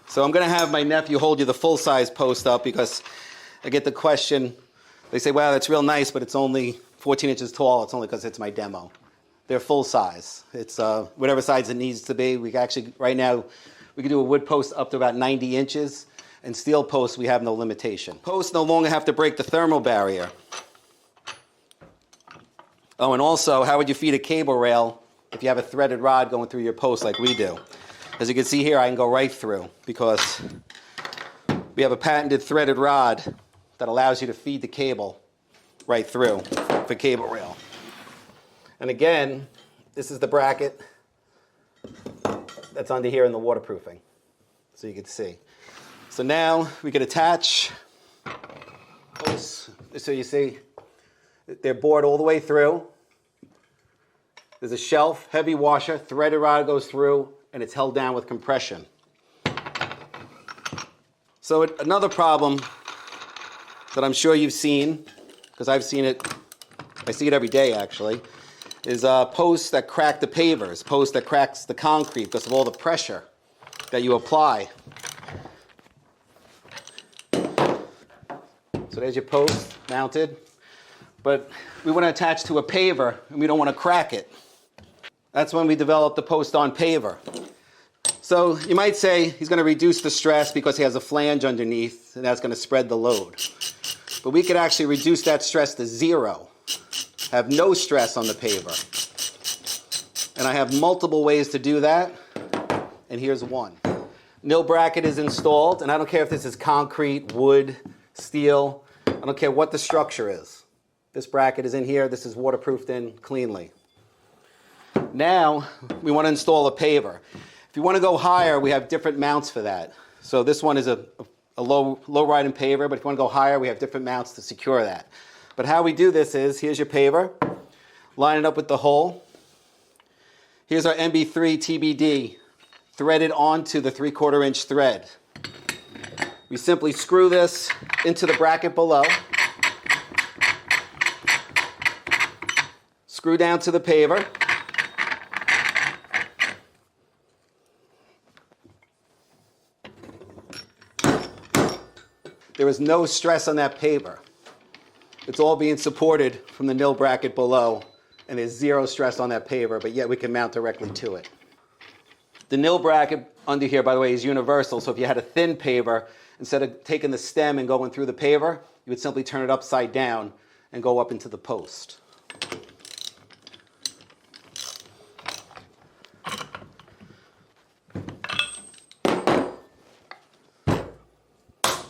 So I'm going to have my nephew hold you the full-size post up because I get the question. They say, wow, that's real nice, but it's only 14 inches tall. It's only because it's my demo. They're full size. It's whatever size it needs to be. We actually, right now, we can do a wood post up to about 90 inches. And steel posts, we have no limitation. Posts no longer have to break the thermal barrier. Oh, and also, how would you feed a cable rail if you have a threaded rod going through your post like we do? As you can see here, I can go right through because we have a patented threaded rod that allows you to feed the cable right through for cable rail. And again, this is the bracket that's under here in the waterproofing, so you can see. So now we can attach posts, so you see they're bored all the way through. There's a shelf, heavy washer, threaded rod goes through, and it's held down with compression. So another problem that I'm sure you've seen, because I've seen it, I see it every day actually, is posts that crack the pavers, posts that cracks the concrete because of all the pressure that you apply. So there's your post mounted, but we want to attach to a paver and we don't want to crack it. That's when we developed the post on paver. So you might say he's going to reduce the stress because he has a flange underneath and that's going to spread the load. But we could actually reduce that stress to zero, have no stress on the paver. And I have multiple ways to do that, and here's one. Nill bracket is installed, and I don't care if this is concrete, wood, steel, I don't care what the structure is. This bracket is in here, this is waterproofed in cleanly. Now, we want to install a paver. If you want to go higher, we have different mounts for that. So this one is a low riding paver, but if you want to go higher, we have different mounts to secure that. But how we do this is, here's your paver, line it up with the hole. Here's our MB3 TBD, threaded onto the 3/4 inch thread. We simply screw this into the bracket below, screw down to the paver, there is no stress on that paver. It's all being supported from the Nill bracket below, and there's zero stress on that paver, but yet we can mount directly to it. The Nill bracket under here, by the way, is universal, so if you had a thin paver, instead of taking the stem and going through the paver, you would simply turn it upside down and go up into the post.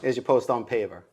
Here's your post on paver.